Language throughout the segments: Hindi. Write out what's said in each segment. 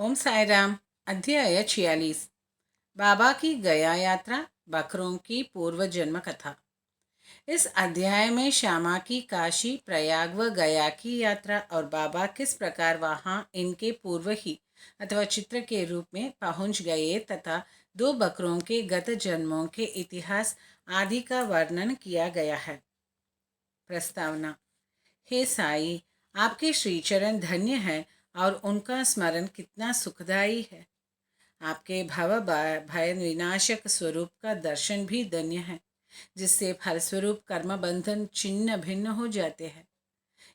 ओम साई राम। अध्याय 46। बाबा की गया यात्रा, बकरों की पूर्व जन्म कथा। इस अध्याय में श्यामा की काशी, प्रयाग व गया की यात्रा और बाबा किस प्रकार वहां इनके पूर्व ही अथवा चित्र के रूप में पहुंच गए तथा दो बकरों के गत जन्मों के इतिहास आदि का वर्णन किया गया है। प्रस्तावना। हे साई, आपके श्रीचरण धन्य है और उनका स्मरण कितना सुखदायी है। आपके भव भय विनाशक स्वरूप का दर्शन भी धन्य है, जिससे फलस्वरूप कर्म बंधन छिन्न भिन्न हो जाते हैं।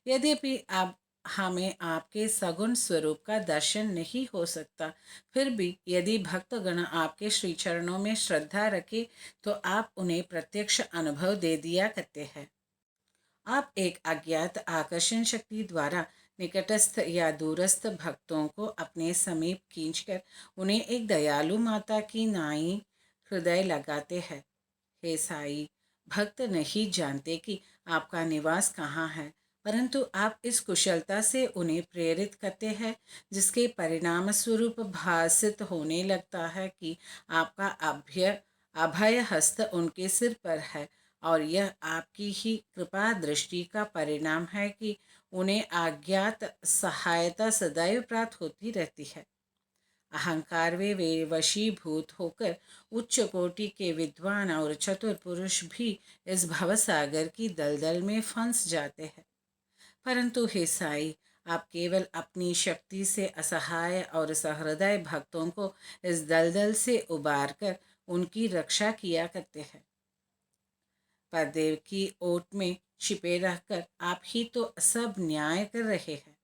यद्यपि आप हमें आपके सगुण स्वरूप का दर्शन नहीं हो सकता, फिर भी यदि भक्तगण आपके श्री चरणों में श्रद्धा रखे तो आप उन्हें प्रत्यक्ष अनुभव दे दिया करते हैं। आप एक अज्ञात आकर्षण शक्ति द्वारा निकटस्थ या दूरस्थ भक्तों को अपने समीप खींचकर उन्हें एक दयालु माता की नाई हृदय लगाते हैं। हे साई, भक्त नहीं जानते कि आपका निवास कहाँ है, परंतु आप इस कुशलता से उन्हें प्रेरित करते हैं, जिसके परिणाम स्वरूप भासित होने लगता है कि आपका अभय हस्त उनके सिर पर है और यह आपकी ही कृपा दृष्टि का परिणाम है कि उन्हें अज्ञात सहायता सदैव प्राप्त होती रहती है। अहंकार वे वशीभूत होकर उच्च कोटि के विद्वान और चतुर पुरुष भी इस भवसागर की दलदल में फंस जाते हैं। परंतु हे साई, आप केवल अपनी शक्ति से असहाय और सहृदय भक्तों को इस दलदल से उबार कर उनकी रक्षा किया करते हैं। पर्दे की ओट में छिपे रहकर आप ही तो सब न्याय कर रहे हैं,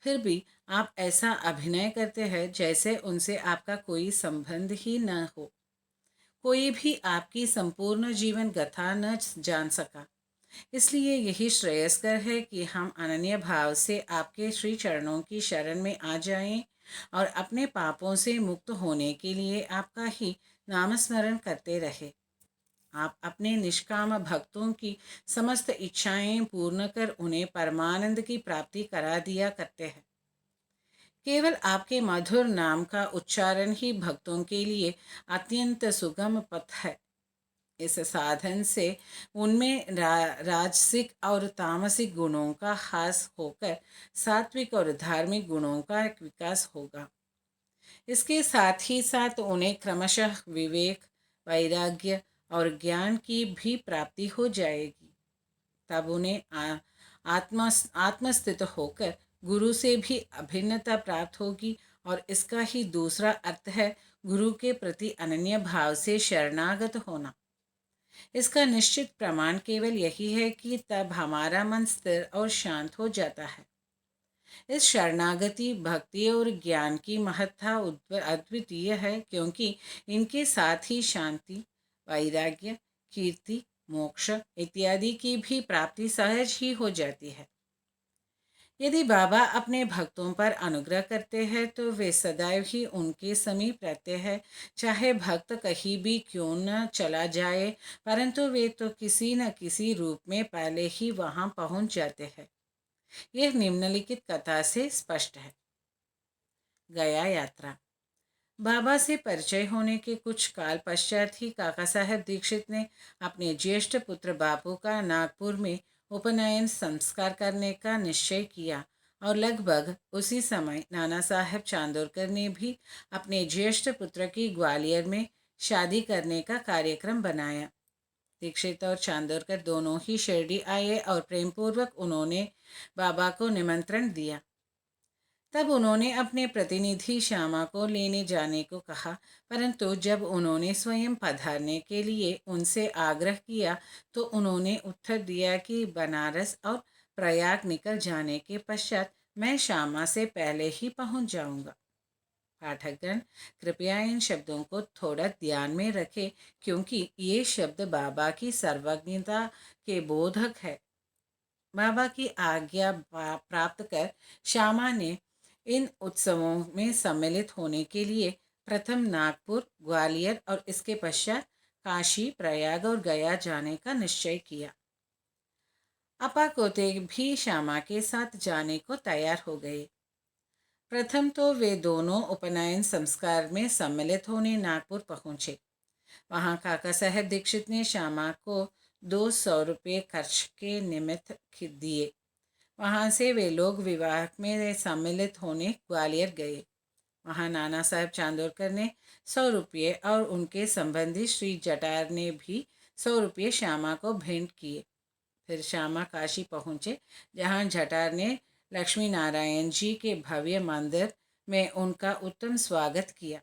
फिर भी आप ऐसा अभिनय करते हैं जैसे उनसे आपका कोई संबंध ही न हो। कोई भी आपकी संपूर्ण जीवन गाथा न जान सका। इसलिए यही श्रेयस्कर है कि हम अनन्य भाव से आपके श्री चरणों की शरण में आ जाएं और अपने पापों से मुक्त होने के लिए आपका ही नाम स्मरण करते रहे। आप अपने निष्काम भक्तों की समस्त इच्छाएं पूर्ण कर उन्हें परमानंद की प्राप्ति करा दिया करते हैं। केवल आपके मधुर नाम का उच्चारण ही भक्तों के लिए अत्यंत सुगम पथ है। इस साधन से उनमें राजसिक और तामसिक गुणों का ह्रास होकर सात्विक और धार्मिक गुणों का विकास होगा। इसके साथ ही साथ उन्हें क्रमशः विवेक, वैराग्य और ज्ञान की भी प्राप्ति हो जाएगी। तब उन्हें आत्मस्थित होकर गुरु से भी अभिन्नता प्राप्त होगी और इसका ही दूसरा अर्थ है गुरु के प्रति अनन्य भाव से शरणागत होना। इसका निश्चित प्रमाण केवल यही है कि तब हमारा मन स्थिर और शांत हो जाता है। इस शरणागति, भक्ति और ज्ञान की महत्ता अद्वितीय है, क्योंकि इनके साथ ही शांति, वैराग्य, कीर्ति, मोक्ष इत्यादि की भी प्राप्ति सहज ही हो जाती है। यदि बाबा अपने भक्तों पर अनुग्रह करते हैं तो वे सदैव ही उनके समीप रहते हैं, चाहे भक्त कहीं भी क्यों न चला जाए, परंतु वे तो किसी न किसी रूप में पहले ही वहां पहुंच जाते हैं। यह निम्नलिखित कथा से स्पष्ट है। गया यात्रा। बाबा से परिचय होने के कुछ काल पश्चात ही काका साहब दीक्षित ने अपने ज्येष्ठ पुत्र बापू का नागपुर में उपनयन संस्कार करने का निश्चय किया और लगभग उसी समय नाना साहब चांदोरकर ने भी अपने ज्येष्ठ पुत्र की ग्वालियर में शादी करने का कार्यक्रम बनाया। दीक्षित और चांदोरकर दोनों ही शिरडी आए और प्रेमपूर्वक उन्होंने बाबा को निमंत्रण दिया। तब उन्होंने अपने प्रतिनिधि श्यामा को लेने जाने को कहा, परंतु जब उन्होंने स्वयं पधारने के लिए उनसे आग्रह किया तो उन्होंने उत्तर दिया कि बनारस और प्रयाग निकल जाने के पश्चात मैं श्यामा से पहले ही पहुंच जाऊंगा। पाठकगण, कृपया इन शब्दों को थोड़ा ध्यान में रखें, क्योंकि ये शब्द बाबा की सर्वज्ञता के बोधक है। बाबा की आज्ञा प्राप्त कर श्यामा ने इन उत्सवों में सम्मिलित होने के लिए प्रथम नागपुर, ग्वालियर और इसके पश्चात काशी, प्रयाग और गया जाने का निश्चय किया। अपाकोते भी श्यामा के साथ जाने को तैयार हो गए। प्रथम तो वे दोनों उपनयन संस्कार में सम्मिलित होने नागपुर पहुंचे। वहां काका साहेब दीक्षित ने श्यामा को 200 रुपये खर्च के निमित्त दिए। वहां से वे लोग विवाह में सम्मिलित होने ग्वालियर गए। वहां नाना साहब चांदोरकर ने 100 रुपये और उनके संबंधी श्री जटार ने भी 100 रुपये श्यामा को भेंट किए। फिर श्यामा काशी पहुंचे, जहां जटार ने लक्ष्मी नारायण जी के भव्य मंदिर में उनका उत्तम स्वागत किया।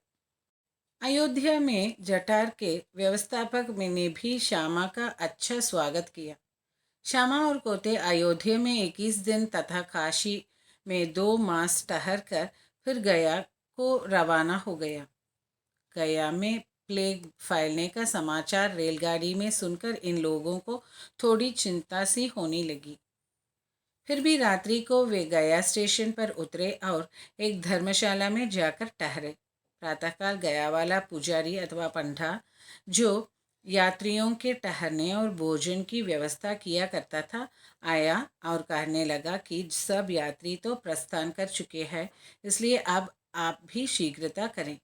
अयोध्या में जटार के व्यवस्थापक ने भी श्यामा का अच्छा स्वागत किया। श्यामा और कोते अयोध्या में 21 दिन तथा काशी में 2 मास ठहर कर फिर गया को रवाना हो गया। गया में प्लेग फैलने का समाचार रेलगाड़ी में सुनकर इन लोगों को थोड़ी चिंता सी होने लगी। फिर भी रात्रि को वे गया स्टेशन पर उतरे और एक धर्मशाला में जाकर ठहरे। प्रातःकाल गया वाला पुजारी अथवा पंडा, जो यात्रियों के ठहरने और भोजन की व्यवस्था किया करता था, आया और कहने लगा कि सब यात्री तो प्रस्थान कर चुके हैं, इसलिए अब आप भी शीघ्रता करें।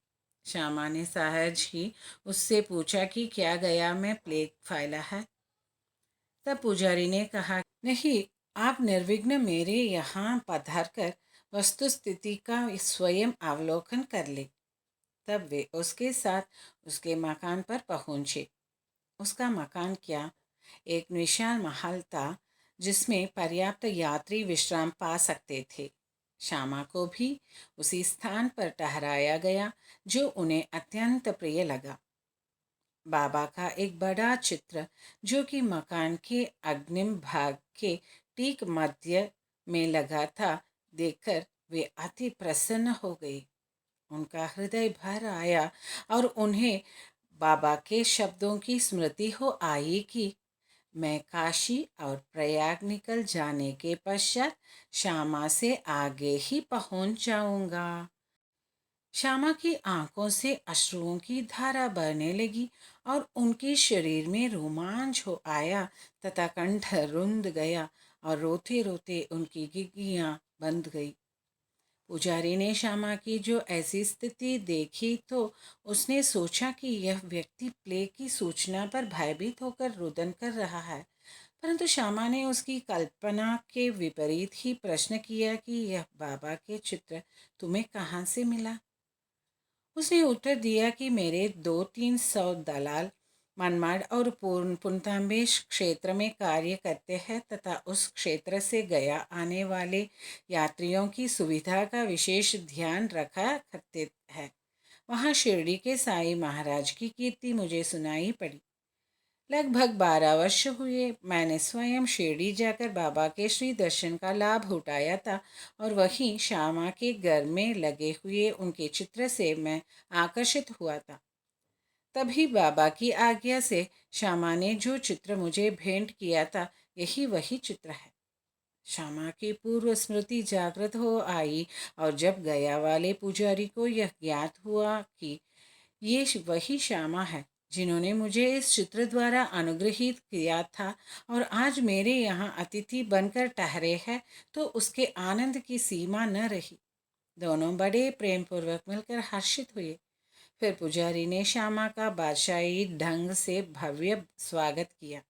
श्यामा ने सहज ही उससे पूछा कि क्या गया में प्लेग फैला है। तब पुजारी ने कहा, नहीं, आप निर्विघ्न मेरे यहाँ पधार कर वस्तुस्थिति का स्वयं अवलोकन कर ले। तब वे उसके साथ उसके मकान पर पहुँचे। उसका मकान क्या, एक विशाल महल था, जिसमें पर्याप्त यात्री विश्राम पा सकते थे। श्यामा को भी उसी स्थान पर ठहराया गया, जो उन्हें अत्यंत प्रिय लगा। बाबा का एक बड़ा चित्र, जो कि मकान के अग्निम भाग के ठीक मध्य में लगा था, देखकर वे अति प्रसन्न हो गए। उनका हृदय भर आया और उन्हें बाबा के शब्दों की स्मृति हो आई कि मैं काशी और प्रयाग निकल जाने के पश्चात श्यामा से आगे ही पहुंच जाऊंगा। श्यामा की आंखों से अश्रुओं की धारा बहने लगी और उनके शरीर में रोमांच हो आया तथा कंठ रुंध गया और रोते रोते उनकी गिगियां बंध गई। पुजारी ने श्यामा की जो ऐसी स्थिति देखी तो उसने सोचा कि यह व्यक्ति प्लेग की सूचना पर भयभीत होकर रुदन कर रहा है, परंतु श्यामा ने उसकी कल्पना के विपरीत ही प्रश्न किया कि यह बाबा के चित्र तुम्हें कहाँ से मिला। उसने उत्तर दिया कि मेरे 200-300 दलाल मनमाड और पुनतांबेश क्षेत्र में कार्य करते हैं तथा उस क्षेत्र से गया आने वाले यात्रियों की सुविधा का विशेष ध्यान रखा करते हैं। वहाँ शिरडी के साईं महाराज की कीर्ति मुझे सुनाई पड़ी। लगभग 12 वर्ष हुए मैंने स्वयं शिरडी जाकर बाबा के श्री दर्शन का लाभ उठाया था और वहीं श्यामा के घर में लगे हुए उनके चित्र से मैं आकर्षित हुआ था। तभी बाबा की आज्ञा से श्यामा ने जो चित्र मुझे भेंट किया था, यही वही चित्र है। श्यामा की पूर्व स्मृति जागृत हो आई और जब गया वाले पुजारी को यह ज्ञात हुआ कि ये वही श्यामा है जिन्होंने मुझे इस चित्र द्वारा अनुग्रहित किया था और आज मेरे यहाँ अतिथि बनकर ठहरे हैं, तो उसके आनंद की सीमा न रही। दोनों बड़े प्रेम पूर्वक मिलकर हर्षित हुए। फिर पुजारी ने श्यामा का बादशाही ढंग से भव्य स्वागत किया।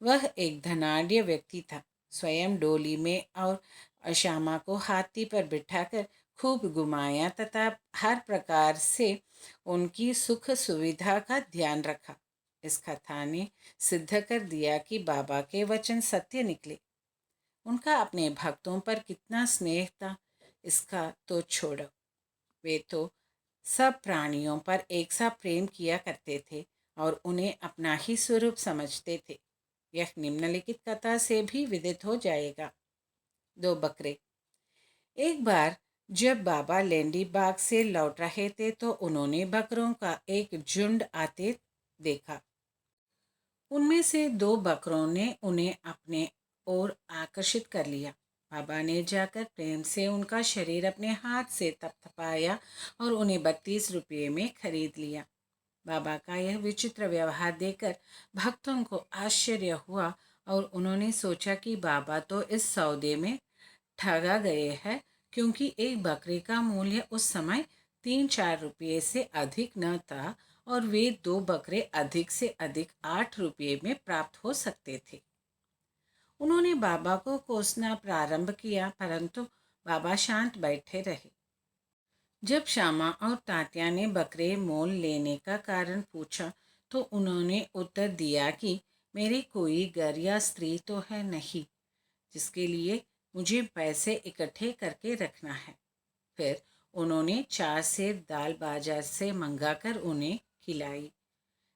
वह एक धनाढ्य व्यक्ति था। स्वयं डोली में और श्यामा को हाथी पर बिठाकर खूब घुमाया तथा हर प्रकार से उनकी सुख सुविधा का ध्यान रखा। इस कथा ने सिद्ध कर दिया कि बाबा के वचन सत्य निकले। उनका अपने भक्तों पर कितना स्नेह था, इसका तो छोड़ो। वे तो सब प्राणियों पर एक सा प्रेम किया करते थे और उन्हें अपना ही स्वरूप समझते थे। यह निम्नलिखित कथा से भी विदित हो जाएगा। 2 बकरे। एक बार जब बाबा लेंडी बाग से लौट रहे थे तो उन्होंने बकरों का एक झुंड आते देखा। उनमें से 2 बकरों ने उन्हें अपने ओर आकर्षित कर लिया। बाबा ने जाकर प्रेम से उनका शरीर अपने हाथ से थपथपाया और उन्हें 32 रुपये में खरीद लिया। बाबा का यह विचित्र व्यवहार देखकर भक्तों को आश्चर्य हुआ और उन्होंने सोचा कि बाबा तो इस सौदे में ठगा गए हैं, क्योंकि एक बकरे का मूल्य उस समय 3-4 रुपये से अधिक न था और वे 2 बकरे अधिक से अधिक 8 रुपये में प्राप्त हो सकते थे। उन्होंने बाबा को कोसना प्रारंभ किया, परंतु बाबा शांत बैठे रहे। जब श्यामा और तात्या ने बकरे मोल लेने का कारण पूछा तो उन्होंने उत्तर दिया कि मेरी कोई घर या स्त्री तो है नहीं जिसके लिए मुझे पैसे इकट्ठे करके रखना है। फिर उन्होंने 4 सेर दाल बाजार से मंगाकर उन्हें खिलाई।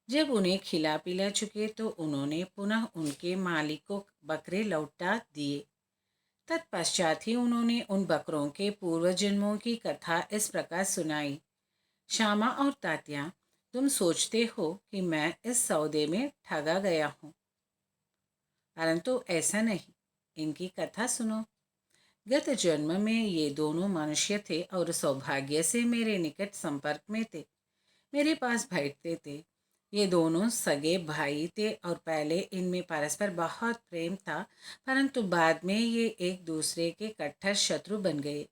जब उन्हें खिला पिला चुके तो उन्होंने पुनः उनके मालिक को बकरे लौटा दिए। तत्पश्चात ही उन्होंने उन बकरों के पूर्व जन्मों की कथा इस प्रकार सुनाई। श्यामा और तात्या, तुम सोचते हो कि मैं इस सौदे में ठगा गया हूँ, परंतु ऐसा नहीं। इनकी कथा सुनो। गत जन्म में ये दोनों मनुष्य थे और सौभाग्य से मेरे निकट संपर्क में थे, मेरे पास बैठते थे। ये दोनों सगे भाई थे और पहले इनमें परस्पर बहुत प्रेम था, परंतु बाद में ये एक दूसरे के कट्टर शत्रु बन गए।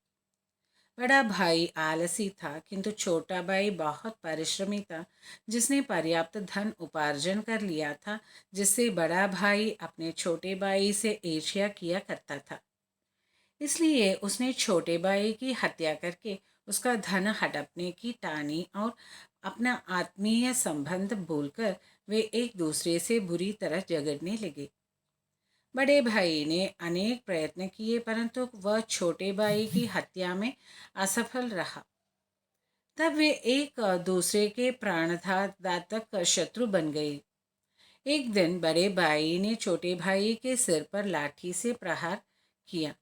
बड़ा भाई आलसी था, किंतु छोटा भाई बहुत परिश्रमी था, जिसने पर्याप्त धन उपार्जन कर लिया था, जिससे बड़ा भाई अपने छोटे भाई से ईर्ष्या किया करता था। इसलिए उसने छोटे भाई की हत्या करके उसका धन हड़पने की ठानी और अपना आत्मीय संबंध भूलकर वे एक दूसरे से बुरी तरह झगड़ने लगे। बड़े भाई ने अनेक प्रयत्न किए, परंतु वह छोटे भाई की हत्या में असफल रहा। तब वे एक दूसरे के प्राणघातक शत्रु बन गए। एक दिन बड़े भाई ने छोटे भाई के सिर पर लाठी से प्रहार किया।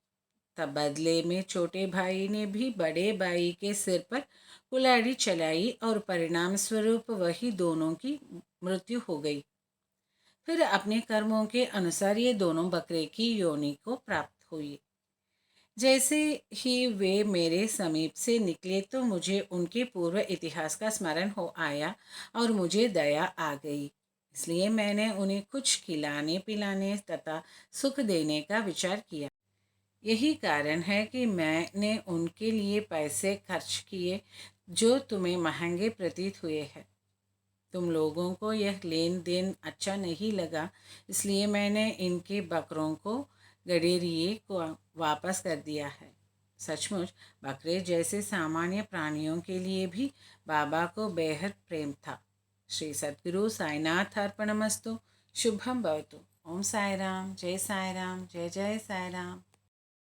तब बदले में छोटे भाई ने भी बड़े भाई के सिर पर कुल्हाड़ी चलाई और परिणाम स्वरूप वही दोनों की मृत्यु हो गई। फिर अपने कर्मों के अनुसार ये दोनों बकरे की योनि को प्राप्त हुई। जैसे ही वे मेरे समीप से निकले तो मुझे उनके पूर्व इतिहास का स्मरण हो आया और मुझे दया आ गई। इसलिए मैंने उन्हें कुछ खिलाने पिलाने तथा सुख देने का विचार किया। यही कारण है कि मैंने उनके लिए पैसे खर्च किए जो तुम्हें महंगे प्रतीत हुए हैं। तुम लोगों को यह लेन देन अच्छा नहीं लगा, इसलिए मैंने इनके बकरों को गडेरिए को वापस कर दिया है। सचमुच बकरे जैसे सामान्य प्राणियों के लिए भी बाबा को बेहद प्रेम था। श्री सद्गुरु साईनाथ अर्पणमस्तु। शुभम भवतु। ओम साई राम, जय साई राम, जय जय साई राम।